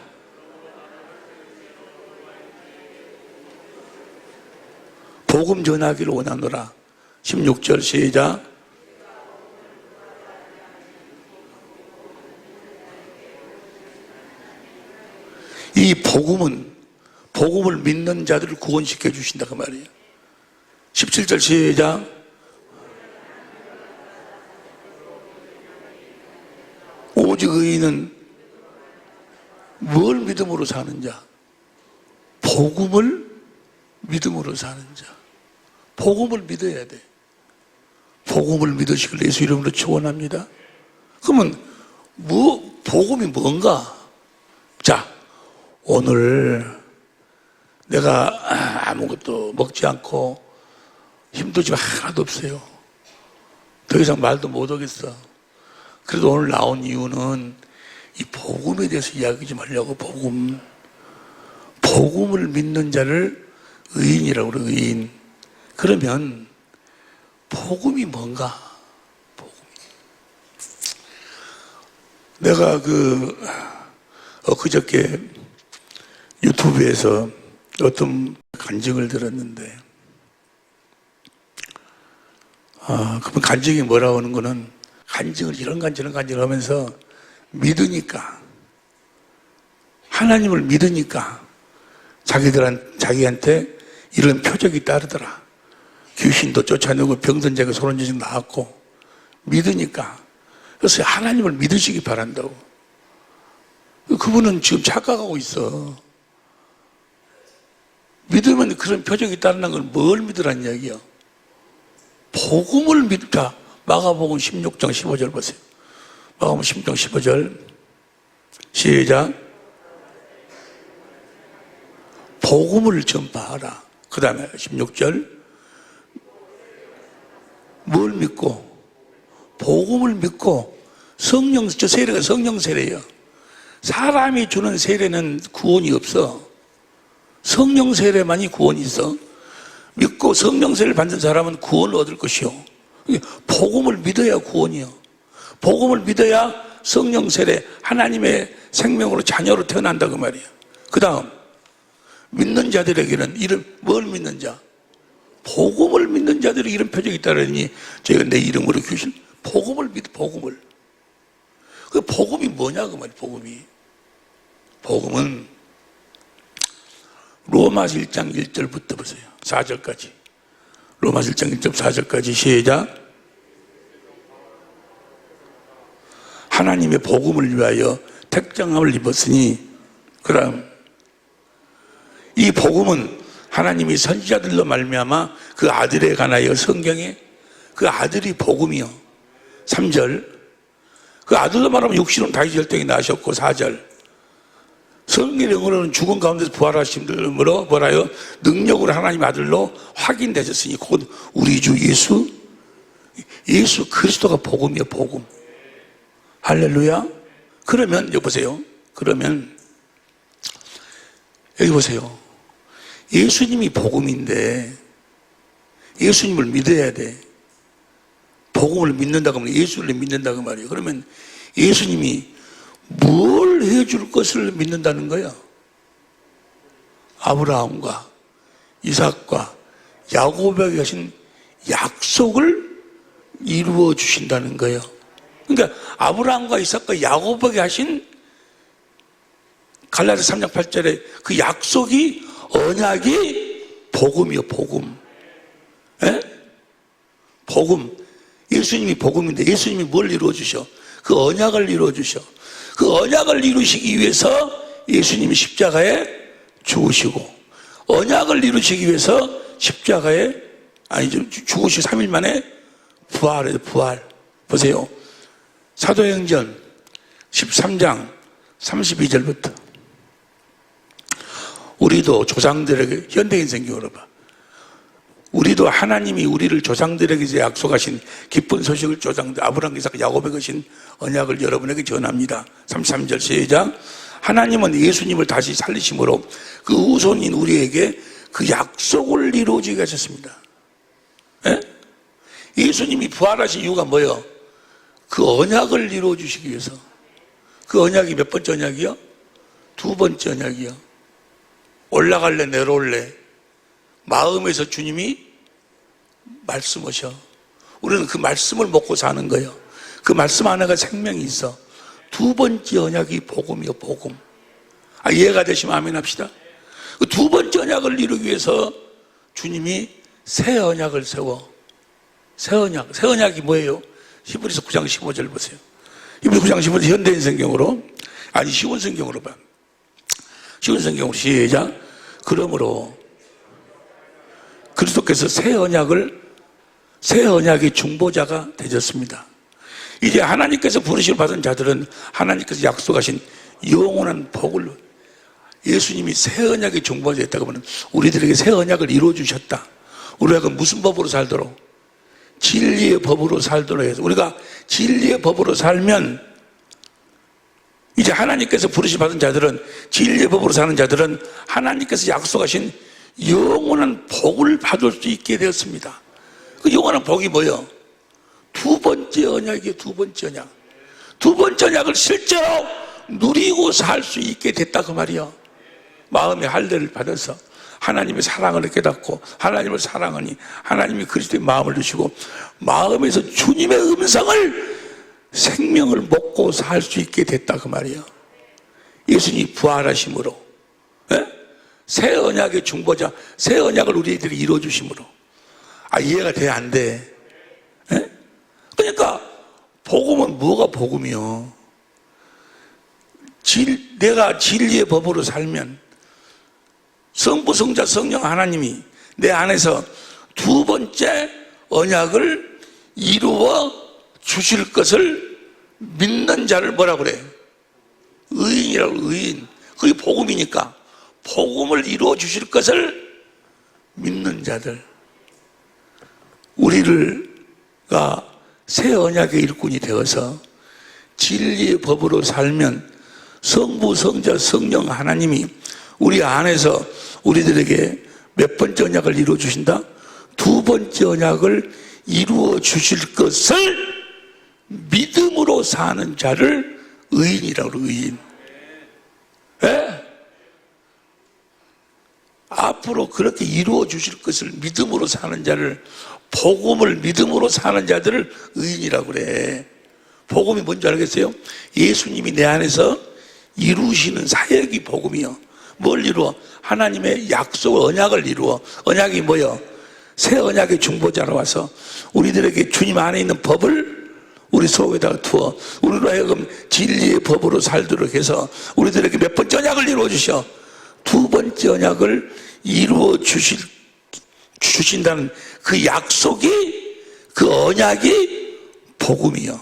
복음 전하기를 원하노라. 16절 시작. 이 복음을 믿는 자들을 구원시켜 주신다 그 말이에요. 17절 시작. 오직 의인은 뭘 믿음으로 사는 자? 복음을 믿음으로 사는 자. 복음을 믿어야 돼. 복음을 믿으시길 예수 이름으로 축원합니다. 그러면 복음이 뭔가? 자, 오늘 내가 아무것도 먹지 않고 힘도 지금 하나도 없어요. 더 이상 말도 못 하겠어. 그래도 오늘 나온 이유는 이 복음에 대해서 이야기 좀 하려고. 복음을 믿는 자를 의인이라고 그래. 의인. 그러면 복음이 뭔가? 내가 그저께 유튜브에서 어떤 간증을 들었는데, 그분 간증이 뭐라고 하는 거는, 간증을 이런 간증을 하면서 믿으니까, 하나님을 믿으니까 자기한테 이런 표적이 따르더라. 귀신도 쫓아내고 병든 자가 소론지식 나왔고, 믿으니까. 그래서 하나님을 믿으시기 바란다고. 그분은 지금 착각하고 있어. 믿으면 그런 표적이 따르는 걸 뭘 믿으란 이야기야? 복음을 믿자. 마가복음 16장 15절 보세요. 마가복음 16장 15절 시작. 복음을 전파하라. 그 다음에 16절 뭘 믿고? 복음을 믿고. 저 세례가 성령 세례예요. 사람이 주는 세례는 구원이 없어. 성령 세례만이 구원이 있어. 믿고 성령 세례를 받는 사람은 구원을 얻을 것이요. 복음을 믿어야 구원이요. 복음을 믿어야 성령 세례, 하나님의 생명으로 자녀로 태어난다 그 말이에요. 그 다음 믿는 자들에게는 뭘 믿는 자? 복음을 믿는 자들이 이런 표적이 있다더니 저희가 내 이름으로 귀신 복음을 믿어. 복음을. 그 복음이 뭐냐 그 말이에요. 복음은 로마서 1장 1절부터 보세요. 4절까지. 로마서 1장 1절 4절까지 시작. 하나님의 복음을 위하여 택정함을 입었으니, 그럼 이 복음은 하나님이 선지자들로 말미암아 그 아들에 관하여 성경에 그 아들이 복음이요. 3절. 그 아들로 말하면 육신은 다윗 혈통이 나셨고. 4절. 성령의 영으로는 죽은 가운데서 부활하심으로 뭐라요? 능력으로 하나님 아들로 확인되셨으니 곧 우리 주 예수 그리스도가 복음이에요. 복음. 할렐루야. 그러면 여기 보세요. 그러면 여기 보세요. 예수님이 복음인데 예수님을 믿어야 돼. 복음을 믿는다고 하면 예수를 믿는다고 말이에요. 그러면 예수님이 뭘 해줄 것을 믿는다는 거예요. 아브라함과 이삭과 야곱에게 하신 약속을 이루어 주신다는 거예요. 그러니까 아브라함과 이삭과 야곱에게 하신 갈라디아 3장 8절에 그 약속이 언약이 복음이요, 복음. 예? 복음. 예수님이 복음인데 예수님이 뭘 이루어 주셔? 그 언약을 이루어 주셔. 그 언약을 이루시기 위해서 예수님이 십자가에 죽으시고, 언약을 이루시기 위해서 십자가에 죽으시고 3일 만에 부활해요. 부활. 보세요. 사도행전 13장 32절부터 우리도 조상들에게, 현대인 성경으로 봐, 우리도 하나님이 우리를 조상들에게 이제 약속하신 기쁜 소식을 조상들 아브라함, 이삭, 야곱에게 하신 언약을 여러분에게 전합니다. 33절 시작. 하나님은 예수님을 다시 살리심으로 그 후손인 우리에게 그 약속을 이루어지게 하셨습니다. 예? 예수님이 부활하신 이유가 뭐예요? 그 언약을 이루어주시기 위해서. 그 언약이 몇 번째 언약이요? 두 번째 언약이요. 올라갈래 내려올래 마음에서 주님이 말씀하셔. 우리는 그 말씀을 먹고 사는 거예요. 그 말씀 안에가 생명이 있어. 두 번째 언약이 복음이요, 복음. 이해가 되시면 아멘 합시다. 그 두 번째 언약을 이루기 위해서 주님이 새 언약을 세워. 새 언약. 새 언약이 뭐예요? 히브리서 9장 15절 보세요. 히브리서 9장 15절 현대인 성경으로, 쉬운 성경으로 봐. 쉬운 성경으로 시작. 그러므로 그리스도께서 새 언약의 중보자가 되셨습니다. 이제 하나님께서 부르심을 받은 자들은 하나님께서 약속하신 영원한 복을, 예수님이 새 언약의 중보자 됐다고 하면 우리들에게 새 언약을 이루어 주셨다. 우리가 무슨 법으로 살도록? 진리의 법으로 살도록 해서 우리가 진리의 법으로 살면 이제 하나님께서 부르심 받은 자들은, 진리의 법으로 사는 자들은 하나님께서 약속하신 영원한 복을 받을 수 있게 되었습니다. 그 영원한 복이 뭐예요? 두 번째 언약이에요. 두 번째 언약. 두 번째 언약을 실제로 누리고 살 수 있게 됐다 그 말이에요. 마음의 할례를 받아서 하나님의 사랑을 깨닫고 하나님을 사랑하니 하나님이 그리스도의 마음을 주시고 마음에서 주님의 음성을, 생명을 먹고 살 수 있게 됐다 그 말이에요. 예수님이 부활하심으로, 예? 새 언약의 중보자, 새 언약을 우리들이 이루어 주심으로. 이해가 돼, 안 돼? 예? 그러니까 복음은 뭐가 복음이요? 내가 진리의 법으로 살면 성부, 성자, 성령 하나님이 내 안에서 두 번째 언약을 이루어 주실 것을 믿는 자를 뭐라 그래? 의인이라고. 의인. 그게 복음이니까 복음을 이루어 주실 것을 믿는 자들, 우리가 새 언약의 일꾼이 되어서 진리의 법으로 살면 성부, 성자, 성령 하나님이 우리 안에서 우리들에게 몇 번째 언약을 이루어 주신다? 두 번째 언약을 이루어 주실 것을 믿음으로 사는 자를 의인이라고 그래요. 의인. 예? 앞으로 그렇게 이루어 주실 것을 믿음으로 사는 자를, 복음을 믿음으로 사는 자들을 의인이라고 그래. 복음이 뭔지 알겠어요? 예수님이 내 안에서 이루시는 사역이 복음이요. 뭘 이루어? 하나님의 약속, 언약을 이루어. 언약이 뭐요? 새 언약의 중보자로 와서 우리들에게 주님 안에 있는 법을 우리 속에다가 두어 우리로 하여금 진리의 법으로 살도록 해서 우리들에게 몇 번째 언약을 이루어 주셔? 두 번째 언약을 이루어 주신다는 그 약속이, 그 언약이 복음이요.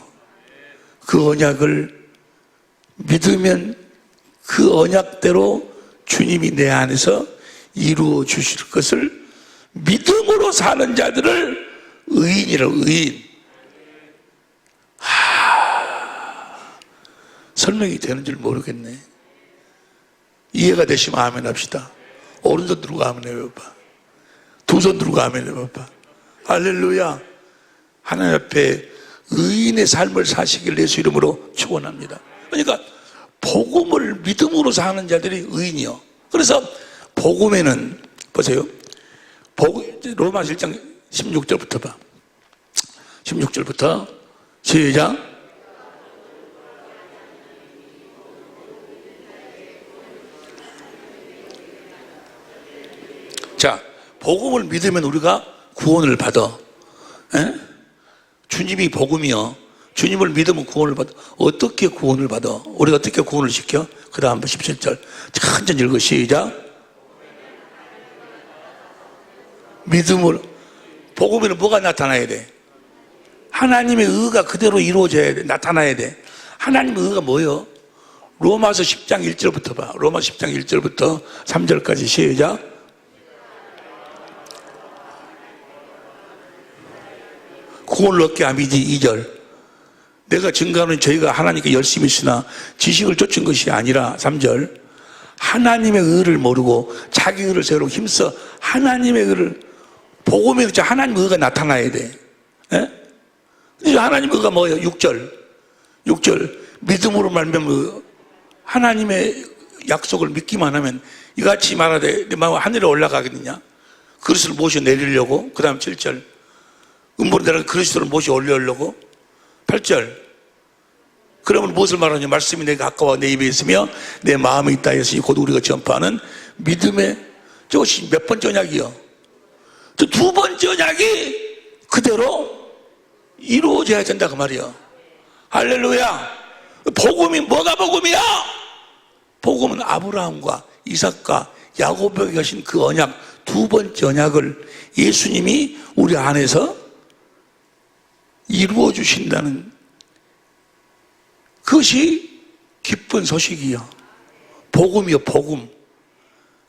그 언약을 믿으면 그 언약대로 주님이 내 안에서 이루어 주실 것을 믿음으로 사는 자들을 의인이라고. 의인. 설명이 되는 줄 모르겠네. 이해가 되시면 아멘 합시다. 오른손 들고 아멘 해봐봐. 두 손 들고 아멘 해봐봐. 할렐루야. 하나님 앞에 의인의 삶을 사시길 예수 이름으로 축원합니다. 그러니까 복음을 믿음으로 사는 자들이 의인이요. 그래서 복음에는 보세요. 로마서 1장 16절부터 봐. 16절부터 시작. 자, 복음을 믿으면 우리가 구원을 받아. 에? 주님이 복음이요. 주님을 믿으면 구원을 받아. 어떻게 구원을 받아? 우리가 어떻게 구원을 시켜? 그 다음 17절. 천천히 읽어. 시작. 믿음으로. 복음에는 뭐가 나타나야 돼? 하나님의 의가 그대로 이루어져야 돼. 나타나야 돼. 하나님의 의가 뭐예요? 로마서 10장 1절부터 봐. 로마서 10장 1절부터 3절까지 시작. 구원을 얻게 함이지. 2절. 내가 증거하는 저희가 하나님께 열심히 있으나 지식을 쫓은 것이 아니라. 3절. 하나님의 의를 모르고 자기 의를 세우려고 힘써 하나님의 의를. 복음에 하나님의 의가 나타나야 돼. 예? 하나님의 의가 뭐예요? 6절. 믿음으로 말미암아 하나님의 약속을 믿기만 하면 이같이 말하되 내 마음 하늘에 올라가겠느냐? 그리스도를 모셔 내리려고. 그 다음 7절. 음보로 내려가 그리스도를 모셔 올려오려고. 8절. 그러면 무엇을 말하냐? 말씀이 내가 가까워 내 입에 있으며 내 마음에 있다 했으니 곧 우리가 전파하는 믿음의. 저것이 몇 번째 언약이요? 저 두 번째 언약이 그대로 이루어져야 된다 그 말이야. 할렐루야. 복음이 뭐가 복음이야? 복음은 아브라함과 이삭과 야곱에게 하신 그 언약, 두 번째 언약을 예수님이 우리 안에서 이루어 주신다는 그것이 기쁜 소식이요. 복음이요, 복음.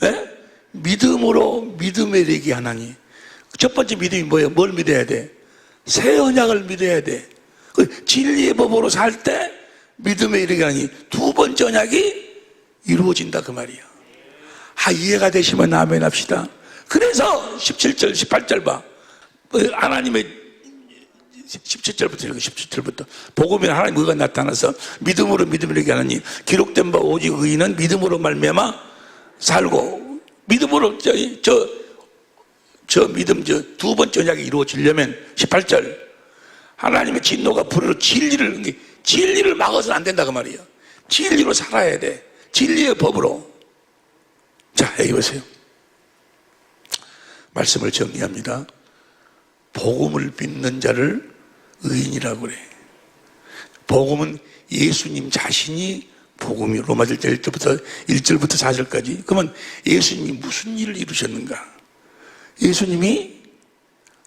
예? 믿음으로 믿음에 이르게 하나니. 첫 번째 믿음이 뭐예요? 뭘 믿어야 돼? 새 언약을 믿어야 돼. 진리의 법으로 살 때 믿음에 이르게 하니 두 번째 언약이 이루어진다 그 말이에요. 이해가 되시면 아멘 합시다. 그래서 17절 18절 봐. 하나님의 17절부터 읽어. 17절부터 복음에 하나님의 의가 나타나서 믿음으로 믿음을 이르게 하니 기록된 바 오직 의인은 믿음으로 말미암아 살고. 믿음으로 저 믿음 두 번째 언약이 이루어지려면 18절 하나님의 진노가 불으로 진리를 막아서는 안 된다 그 말이에요. 진리로 살아야 돼. 진리의 법으로. 자, 여기 보세요. 말씀을 정리합니다. 복음을 믿는 자를 의인이라고 그래. 복음은 예수님 자신이 복음이요. 로마서 1절부터 4절까지. 그러면 예수님이 무슨 일을 이루셨는가? 예수님이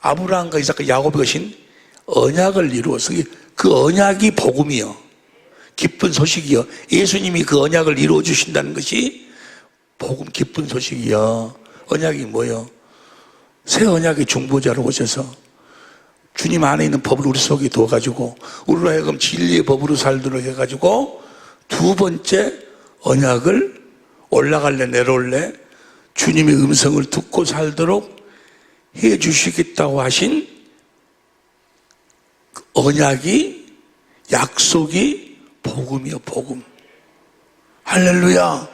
아브라함과 이삭과 야곱에 거신 언약을 이루어서 그 언약이 복음이요. 기쁜 소식이요. 예수님이 그 언약을 이루어 주신다는 것이 복음 기쁜 소식이요. 언약이 뭐요? 새 언약의 중보자로 오셔서 주님 안에 있는 법을 우리 속에 두어가지고 우리로 하여금 진리의 법으로 살도록 해가지고 두 번째 언약을 올라갈래 내려올래 주님의 음성을 듣고 살도록 해 주시겠다고 하신 언약이, 약속이 복음이요, 복음. 할렐루야.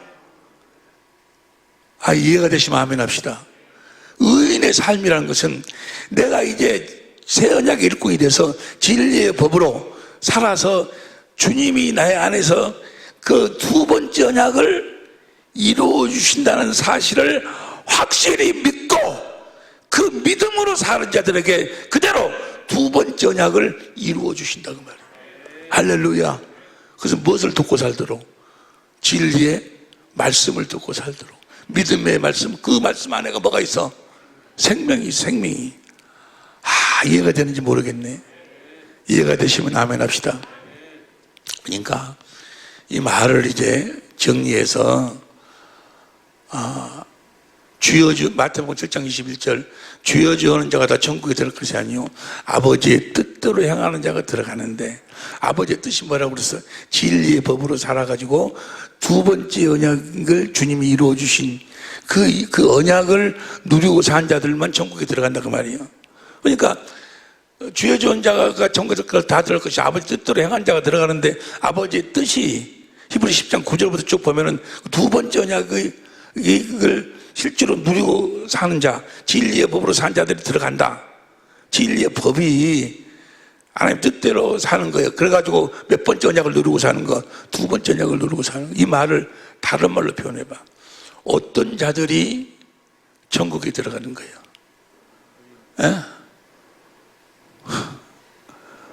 이해가 되시면 아멘 합시다. 의인의 삶이라는 것은 내가 이제 새 언약의 일꾼이 돼서 진리의 법으로 살아서 주님이 나의 안에서 그 두 번째 언약을 이루어 주신다는 사실을 확실히 믿고 그 믿음으로 사는 자들에게 그대로 두 번째 언약을 이루어 주신다 그 말이에요. 할렐루야. 그래서 무엇을 듣고 살도록? 진리의 말씀을 듣고 살도록. 믿음의 말씀, 그 말씀 안에가 뭐가 있어? 생명이. 이해가 되는지 모르겠네. 이해가 되시면 아멘 합시다. 그러니까 이 말을 이제 정리해서 마태복음 7장 21절 주여 주여 하는 자가 다 천국에 들어갈 것이 아니요 아버지의 뜻대로 행하는 자가 들어가는데, 아버지의 뜻이 뭐라고 그랬어? 진리의 법으로 살아가지고 두 번째 언약을 주님이 이루어 주신 그 언약을 누리고 산 자들만 천국에 들어간다 그 말이에요. 그러니까 주여 주는 자가 천국에 다 들어갈 것이 아버지 뜻대로 행한 자가 들어가는데, 아버지의 뜻이 히브리 10장 9절부터 쭉 보면은 두 번째 언약을 이걸 실제로 누리고 사는 자, 진리의 법으로 사는 자들이 들어간다. 진리의 법이 하나님 뜻대로 사는 거예요. 그래가지고 몇 번째 언약을 누리고 사는 거, 두 번째 언약을 누리고 사는 거. 이 말을 다른 말로 표현해봐. 어떤 자들이 천국에 들어가는 거예요. 에?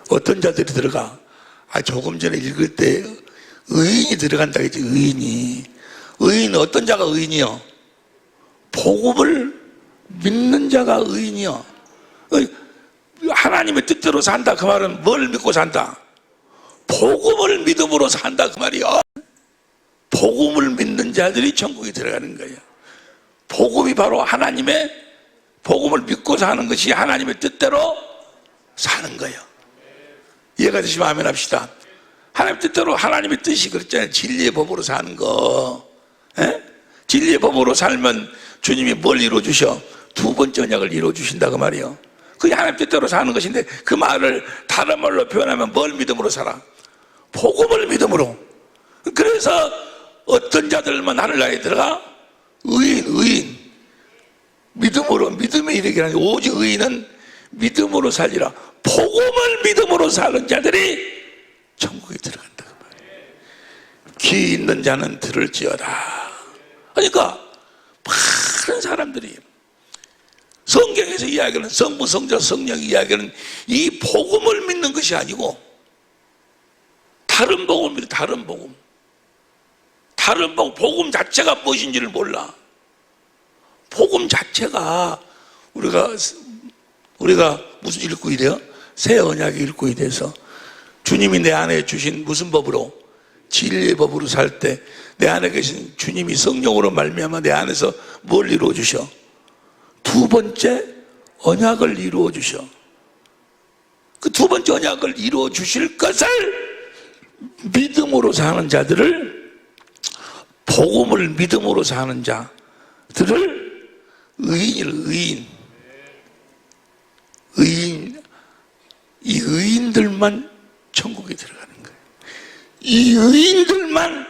어떤 자들이 들어가? 조금 전에 읽을 때 의인이 들어간다 했지. 의인은 어떤 자가 의인이요? 복음을 믿는 자가 의인이요. 하나님의 뜻대로 산다 그 말은 뭘 믿고 산다? 복음을 믿음으로 산다 그 말이요. 복음을 믿는 자들이 천국에 들어가는 거예요. 복음이 바로 하나님의 복음을 믿고 사는 것이 하나님의 뜻대로 사는 거예요. 이해가 되시면 아멘 합시다. 하나님 뜻대로 하나님의 뜻이 그랬잖아요. 진리의 법으로 사는 거. 에? 진리의 법으로 살면 주님이 뭘 이루어주셔? 두 번째 언약을 이루어주신다 그 말이에요. 그게 하나님 뜻대로 사는 것인데 그 말을 다른 말로 표현하면 뭘 믿음으로 살아? 복음을 믿음으로. 그래서 어떤 자들만 하늘나라에 들어가? 의인. 믿음으로, 믿음의 이르게 하니 오직 의인은 믿음으로 살리라. 복음을 믿음으로 사는 자들이 천국에 들어간다 그 말이에요. 귀 있는 자는 들을지어다. 그러니까 많은 사람들이 성경에서 이야기하는 성부, 성자, 성령이 이야기하는 이 복음을 믿는 것이 아니고 다른 복음을 믿어. 다른 복음 자체가 무엇인지를 몰라. 복음 자체가 우리가 무슨 일꾼이 돼요? 새 언약의 일꾼이 돼서 주님이 내 안에 주신 무슨 법으로? 진리의 법으로 살 때 내 안에 계신 주님이 성령으로 말미암아 내 안에서 뭘 이루어 주셔? 두 번째 언약을 이루어 주셔. 그 두 번째 언약을 이루어 주실 것을 믿음으로 사는 자들을, 복음을 믿음으로 사는 자들을 의인. 이 의인들만 천국에 들어가는 거예요. 이 의인들만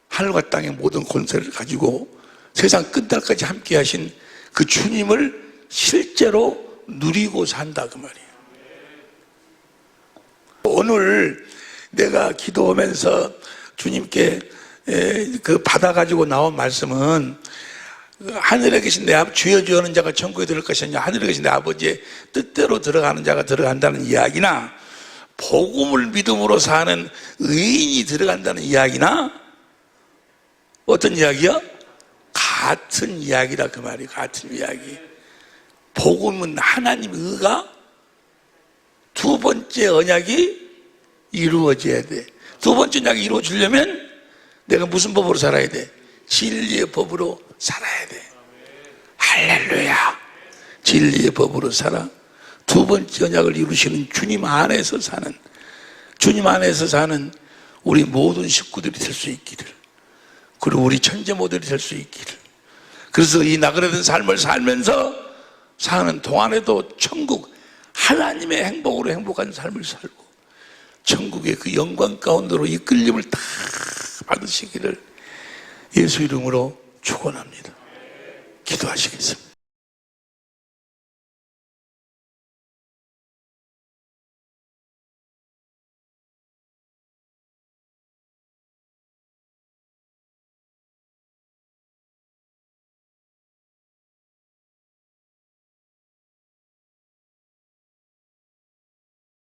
하늘과 땅의 모든 권세를 가지고 세상 끝날까지 함께 하신 그 주님을 실제로 누리고 산다 그 말이에요. 오늘 내가 기도하면서 주님께 그 받아가지고 나온 말씀은 하늘에 계신 내 아버지, 주여 주여 하는 자가 천국에 들어갈 것이냐, 하늘에 계신 내 아버지의 뜻대로 들어가는 자가 들어간다는 이야기나, 복음을 믿음으로 사는 의인이 들어간다는 이야기나, 어떤 이야기야? 같은 이야기다 그 말이에요. 같은 이야기. 복음은 하나님의 의가 두 번째 언약이 이루어져야 돼. 두 번째 언약이 이루어지려면 내가 무슨 법으로 살아야 돼? 진리의 법으로 살아야 돼. 할렐루야. 진리의 법으로 살아. 두 번째 언약을 이루시는 주님 안에서 사는 우리 모든 식구들이 될 수 있기를, 그리고 우리 천재 모델이 될 수 있기를. 그래서 이 나그네된 삶을 살면서 사는 동안에도 천국, 하나님의 행복으로 행복한 삶을 살고 천국의 그 영광 가운데로 이끌림을 다 받으시기를 예수 이름으로 축원합니다. 기도하시겠습니다.